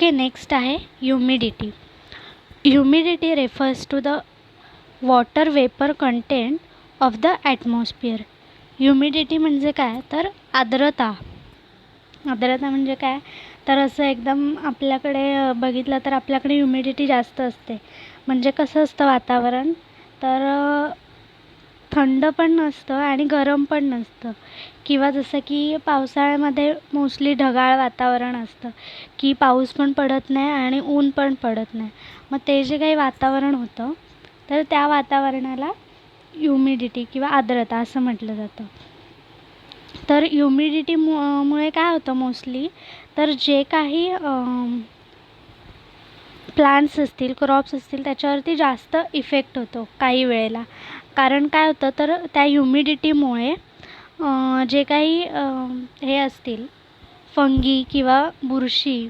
Okay, next आहे humidity. Humidity refers to the water vapour content of the atmosphere. Humidity म्हणजे काय, तर आर्द्रता. आर्द्रता म्हणजे काय, तर असं एकदम आपल्याकडे बघितलं तर आपल्याकडे ह्युमिडिटी जास्त असते. म्हणजे कसं असतं वातावरण, तर थंड पण नसतं आणि गरम पण नसतं. किंवा जसं की पावसाळ्यामध्ये मोस्टली ढगाळ वातावरण असतं, की पाऊस पण पडत नाही आणि ऊन पण पडत नाही. मग ते जे काही वातावरण होतं, तर त्या वातावरणाला ह्युमिडिटी किंवा आर्द्रता असं म्हटलं जातं. तर ह्युमिडिटी मुळे काय होतं मोस्टली, तर जे काही प्लांट्स असतील, क्रॉप्स असतील, त्याच्यावरती जास्त इफेक्ट होतो काही वेळेला. कारण काय होतं, तर त्या ह्युमिडिटीमुळे जे काही हे असतील फंगी किंवा बुरशी,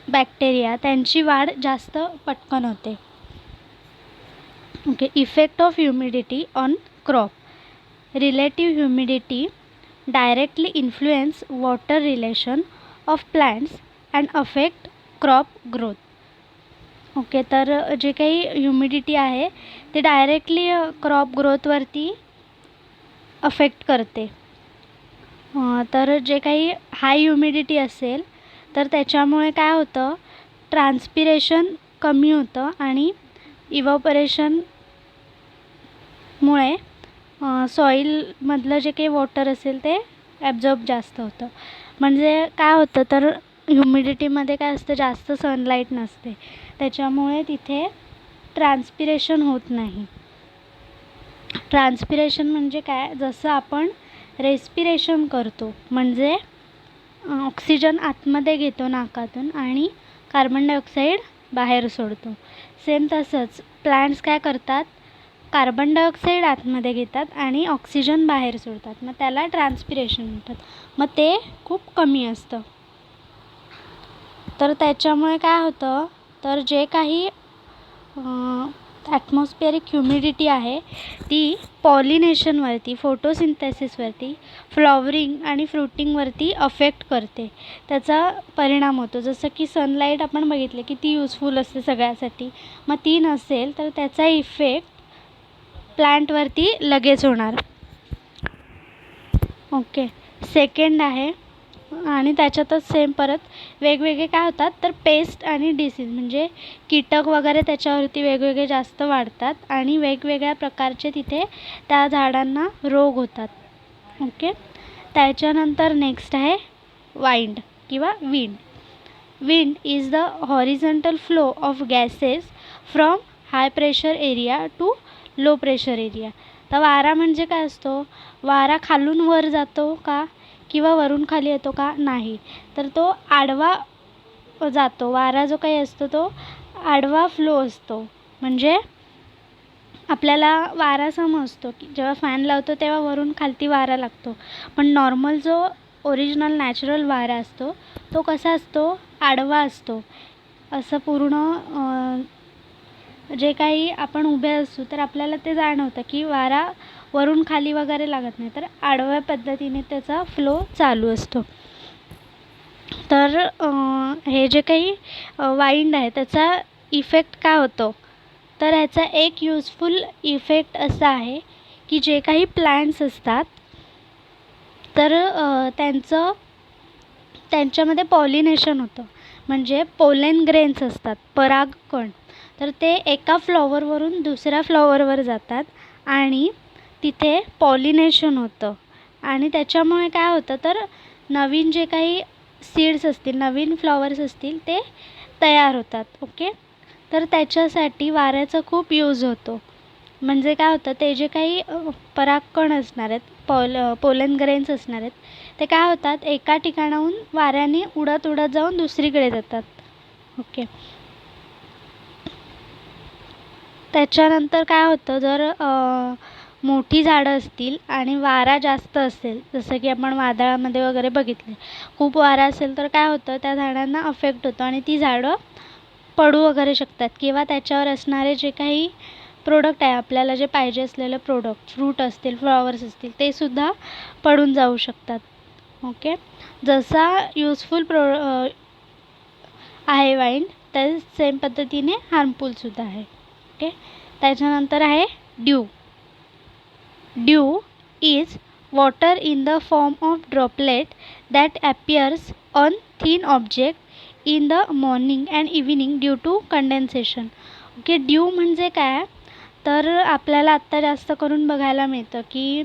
बॅक्टेरिया, त्यांची वाढ जास्त पटकन होते. Okay, effect of humidity on crop. Relative humidity directly influence water relation of plants and affect crop growth. Okay, तर जे काही ह्युमिडिटी आहे ते डायरेक्टली क्रॉप ग्रोथवरती अफेक्ट करते. तर जे काही हाय ह्युमिडिटी असेल तर त्याच्यामुळे काय होतं, ट्रान्सपिरेशन कमी होतं आणि इव्हॅपोरेशनमुळे सॉईलमधलं जे काही वॉटर असेल ते ॲब्झॉर्ब जास्त होतं. म्हणजे काय होतं, तर ह्युमिडिटीमध्ये काय असतं, जास्त सनलाईट नसते, त्याच्यामुळे तिथे ट्रान्सपिरेशन होत नाही. ट्रान्सपिरेशन म्हणजे काय, जसं आपण रेस्पिरेशन करतो, म्हणजे ऑक्सिजन आतमध्ये घेतो नाकातून आणि कार्बन डायऑक्साईड बाहेर सोडतो. सेम तसंच प्लांट्स काय करतात, कार्बन डायऑक्साईड आतमध्ये घेतात आणि ऑक्सिजन बाहेर सोडतात. मग त्याला ट्रान्सपिरेशन म्हणतात. मग ते खूप कमी असतं. तर त्याच्यामुळे काय होतं, तर जे काही ॲटमॉस्फिअरिक ह्युमिडिटी आहे ती पॉलिनेशनवरती, फोटोसिंथेसिसवरती, फ्लॉवरिंग आणि फ्रुटिंगवरती अफेक्ट करते. त्याचा परिणाम होतो. जसं की सनलाईट आपण बघितले किती युजफुल असते सगळ्यासाठी. मग ती नसेल तर त्याचा इफेक्ट प्लांटवरती लगेच होणार. ओके, सेकंड आहे आणि त्याच्यातच सेम परत वेगवेगळे काय होतात, तर पेस्ट आणि डिसीज म्हणजे कीटक वगैरे त्याच्यावरती वेगवेगळे जास्त वाढतात आणि वेगवेगळ्या प्रकारचे तिथे त्या झाडांना रोग होतात. ओके, त्याच्यानंतर नेक्स्ट आहे वाइंड किंवा wind. Wind is the horizontal flow of gases from high pressure area to low pressure area. तर वारा म्हणजे काय असतो, वारा खालून वर जातो का किंवा वरून खाली येतो का, नाही, तर तो आडवा जातो. वारा जो काही असतो तो आडवा फ्लो असतो. म्हणजे आपल्याला वारा समजतो की जेव्हा फॅन लावतो तेव्हा वरून खालती वारा लागतो, पण नॉर्मल जो ओरिजिनल नॅचरल वारा असतो तो कसा असतो, आडवा असतो. असं पूर्ण जे काही आपण उभे असू तर आपल्याला ते जाणवतं की वारा वरून खाली वगैरे लागत नाही, तर आडव्या पद्धतीने त्याचा फ्लो चालू असतो. तर हे जे काही वाइंड आहे त्याचा इफेक्ट काय होतो, तर ह्याचा एक युजफुल इफेक्ट असा आहे की जे काही प्लांट्स असतात तर त्यांच्यामध्ये पॉलिनेशन होतं. म्हणजे पोलेन ग्रेन्स असतात, परागकण, तर ते एका फ्लॉवरवरून दुसऱ्या फ्लॉवरवर जातात आणि तिथे पॉलिनेशन होतं आणि त्याच्यामुळे काय होतं, तर नवीन जे काही सीड्स असतील, नवीन फ्लॉवर्स असतील ते तयार होतात. ओके, तर त्याच्यासाठी वाऱ्याचा खूप यूज होतो. म्हणजे काय होतं, ते जे काही परागकण असणार आहेत, पोलन ग्रेन्स असणार आहेत, ते काय होतात, एका ठिकाणाहून वाऱ्याने उडत उडत जाऊन दुसरीकडे जातात. ओके, त्याच्यानंतर काय होतं, जर मोठी झाडं असतील आणि वारा जास्त असेल, जसं की आपण वादळामध्ये वगैरे बघितले, खूप वारा असेल तर काय होतं, त्या झाडांना अफेक्ट होतो आणि ती झाडं पडू वगैरे शकतात किंवा त्याच्यावर असणारे जे काही प्रोडक्ट आहे, आपल्याला जे पाहिजे असलेलं प्रोडक्ट, फ्रूट असतील, फ्लॉवर्स असतील, ते सुद्धा पडून जाऊ शकतात. ओके, जसा आहे वाईन, तर सेम पद्धतीने हार्मफुलसुद्धा आहे. ओके. त्याच्यानंतर आहे dew. Dew is water in the form of droplet that appears on thin object in the morning and evening due to condensation. Okay. Dew म्हणजे काय, तर आपल्याला आत्ता जास्त करून बघायला मिळतं की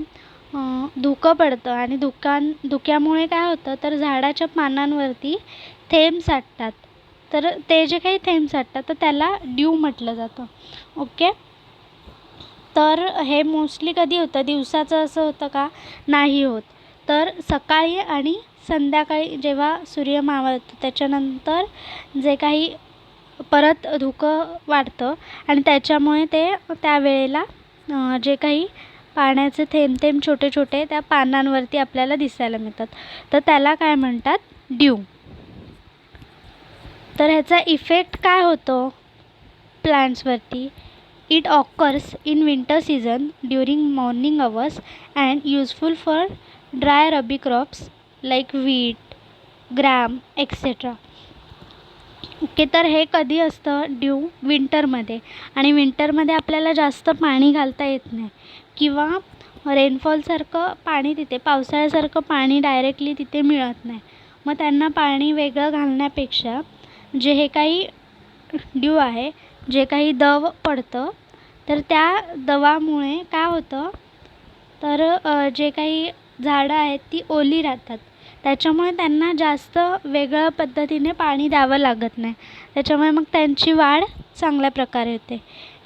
धुकं पडतं आणि धुक्यामुळे काय होतं, तर झाडाच्या पानांवरती थेंब साठतात. तर ते जे काही थेंब साठतात तर त्याला ड्यू म्हटलं जातं. ओके. तर हे मोस्टली कधी होतं, दिवसाचं असं होतं का, नाही होत. तर सकाळी आणि संध्याकाळी जेव्हा सूर्य मावळतो त्याच्यानंतर जे काही परत धुकं वाढतं आणि त्याच्यामुळे ते त्यावेळेला जे काही पाण्याचे थेंब थेंब छोटे छोटे त्या पानांवरती आपल्याला दिसायला मिळतात, तर त्याला काय म्हणतात, ड्यू. तर ह्याचा इफेक्ट काय होतो प्लांट्सवरती. It occurs in winter season during morning hours and useful for dry rabi crops like wheat, gram etcetera. Okay. तर हे कधी असतं ड्यू, विंटरमध्ये. आणि विंटरमध्ये आपल्याला जास्त पाणी घालता येत नाही किंवा रेनफॉलसारखं पाणी तिथे, पावसाळ्यासारखं पाणी डायरेक्टली तिथे मिळत नाही. मग त्यांना पाणी वेगळं घालण्यापेक्षा जे हे काही ड्यू आहे, जे काही दव पडतं, तर त्या दवामुळे काय होतं, तर जे काही झाडं आहेत ती ओली राहतात. त्याच्यामुळे त्यांना जास्त वेगळ्या पद्धतीने पाणी द्यावं लागत नाही. त्याच्यामुळे मग त्यांची वाढ चांगल्या प्रकारे होते.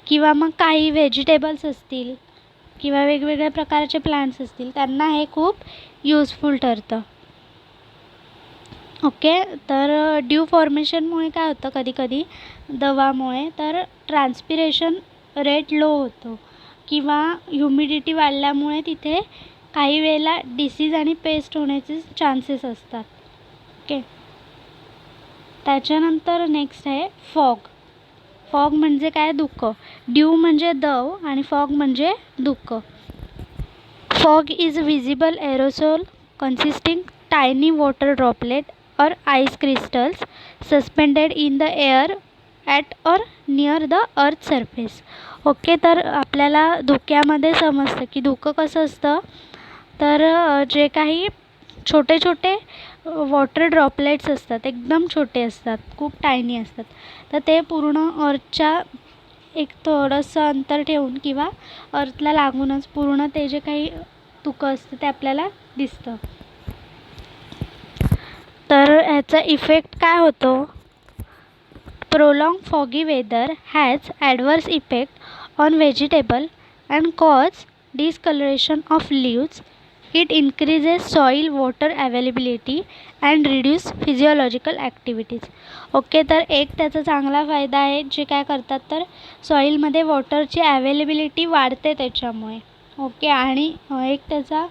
किंवा मग काही व्हेजिटेबल्स असतील किंवा वेगवेगळ्या प्रकारचे प्लांट्स असतील, त्यांना हे खूप यूजफुल ठरतं. ओके. तर ड्यू फॉर्मेशनमुळे काय होतं कधीकधी दवामुळे, तर ट्रान्सपिरेशन रेट लो होतो किंवा ह्युमिडिटी वाढल्यामुळे तिथे काही वेळेला डिसीज आणि पेस्ट होण्याचे चान्सेस असतात. ओके. त्याच्यानंतर नेक्स्ट आहे फॉग. फॉग म्हणजे काय, धुकं. ड्यू म्हणजे दव आणि फॉग म्हणजे धुकं. Fog is visible aerosol consisting tiny water droplet or ice crystals suspended in the air at or near the earth surface. Okay. तर आपल्याला धुक्यामध्ये समजतं की धुकं कसं असतं, तर जे काही छोटे छोटे वॉटर ड्रॉपलेट्स असतात, एकदम छोटे असतात, खूप टायनी असतात, तर ते पूर्ण अर्थच्या एक थोडंसं अंतर ठेवून किंवा अर्थला लागूनच पूर्ण ते जे काही धुकं असतं ते आपल्याला दिसतं. तर ह्याचा इफेक्ट काय होतो, prolonged foggy weather has adverse effect on vegetable and cause discoloration of leaves. It increases soil water availability and reduce physiological activities. Okay. तर एक त्याचा चांगला फायदा आहे, जे काय करतात तर सॉईलमध्ये वॉटरची अवेलेबिलिटी वाढते त्याच्यामुळे. ओके. आणि एक त्याचा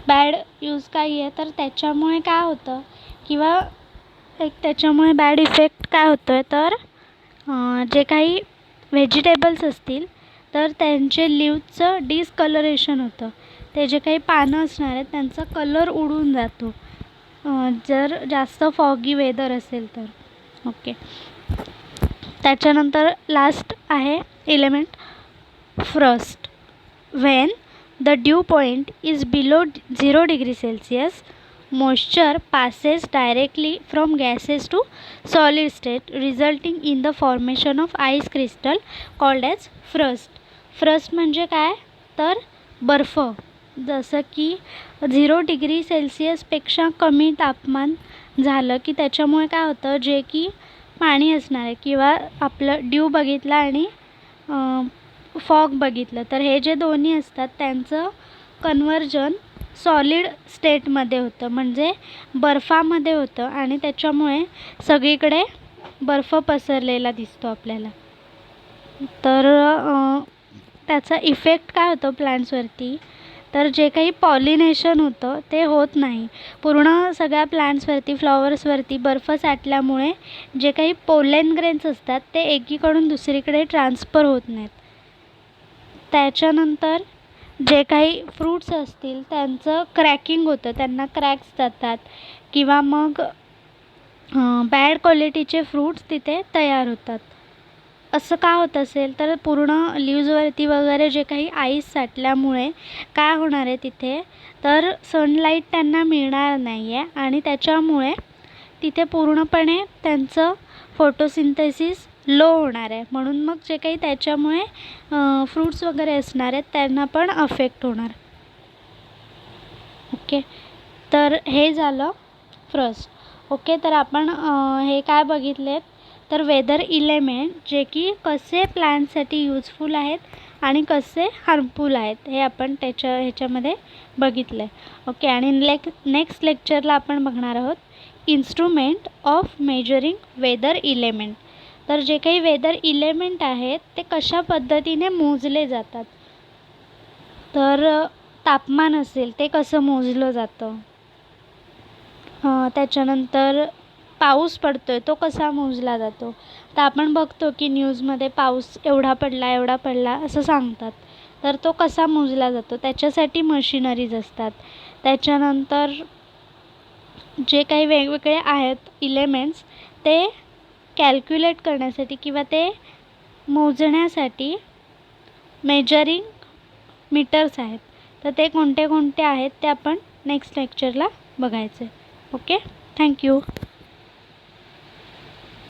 बॅड यूज काही आहे, तर त्याच्यामुळे काय होतं किंवा एक त्याच्यामुळे बॅड इफेक्ट काय होतो आहे, तर जे काही व्हेजिटेबल्स असतील तर त्यांचे लीव्सचं डिस्कलरेशन होतं. ते जे काही पानं असणार आहेत त्यांचा कलर उडून जातो जर जास्त फॉगी वेदर असेल तर. ओके. त्याच्यानंतर लास्ट आहे element Frost. When the due point is below 0 degree Celsius, moisture passes directly from gases to solid state, resulting in the formation of ice crystal called as frost. First म्हणजे काय, तर बर्फ. जसं की 0 degree Celsiusपेक्षा कमी तापमान झालं की त्याच्यामुळे काय होतं, जे की पाणी असणार आहे किंवा आपलं ड्यू बघितलं आणि फॉग बघितलं, तर हे जे दोन्ही असतात त्यांचं कन्व्हर्जन सॉलिड स्टेटमध्ये होतं, म्हणजे बर्फामध्ये होतं आणि त्याच्यामुळे सगळीकडे बर्फ पसरलेला दिसतो आपल्याला. तर त्याचा इफेक्ट काय होतो प्लांट्सवरती, तर जे काही पॉलिनेशन होतं ते होत नाही. पूर्ण सगळ्या प्लांट्सवरती, फ्लॉवर्सवरती बर्फ साठल्यामुळे जे काही पोलन ग्रेन्स असतात ते एकीकडून दुसरीकडे ट्रान्सफर होत नाहीत. त्याच्यानंतर जे काही फ्रूट्स असतील त्यांचं क्रॅकिंग होतं, त्यांना क्रॅक्स जातात किंवा मग बॅड क्वालिटीचे फ्रूट्स तिथे तयार होतात. असं का होत असेल तर पूर्ण लीव्जवरती वगैरे जे काही आईस साठल्यामुळे काय होणार आहे तिथे, तर सनलाईट त्यांना मिळणार नाही आहे आणि त्याच्यामुळे तिथे पूर्णपणे त्यांचं फोटोसिंथेसिस लो होणार आहे. म्हणून मग जे काही त्याच्यामुळे फ्रूट्स वगैरे असणार आहेत त्यांना पण अफेक्ट होणार. ओके, तर हे झालं फर्स्ट. ओके, तर आपण हे काय बघितलेत तर वेदर इलेमेंट जे की कसे प्लॅन्टसाठी यूजफुल आहेत आणि कसे हार्मफुल आहेत हे आपण ह्याच्यामध्ये बघितलं आहे. ओके, आणि नेक्स्ट लेक्चरला आपण बघणार आहोत instrument of measuring weather element. तर जे काही वेदर इलेमेंट आहेत ते कशा पद्धतीने मोजले जातात. तर तापमान असेल ते कसं मोजलं जातं, त्याच्यानंतर पाऊस पडतो आहे तो कसा मोजला जातो. तर आपण बघतो की न्यूजमध्ये पाऊस एवढा पडला असं सांगतात. तर तो कसा मोजला जातो त्याच्यासाठी मशिनरीज असतात. त्याच्यानंतर जे काही वेगवेगळे आहेत इलेमेंट्स ते कॅल्क्युलेट करण्यासाठी किंवा ते मोजण्यासाठी मेजरिंग मीटर्स आहेत. तर ते कोणते कोणते आहेत ते आपण नेक्स्ट लेक्चरला बघायचं आहे. Okay, thank you.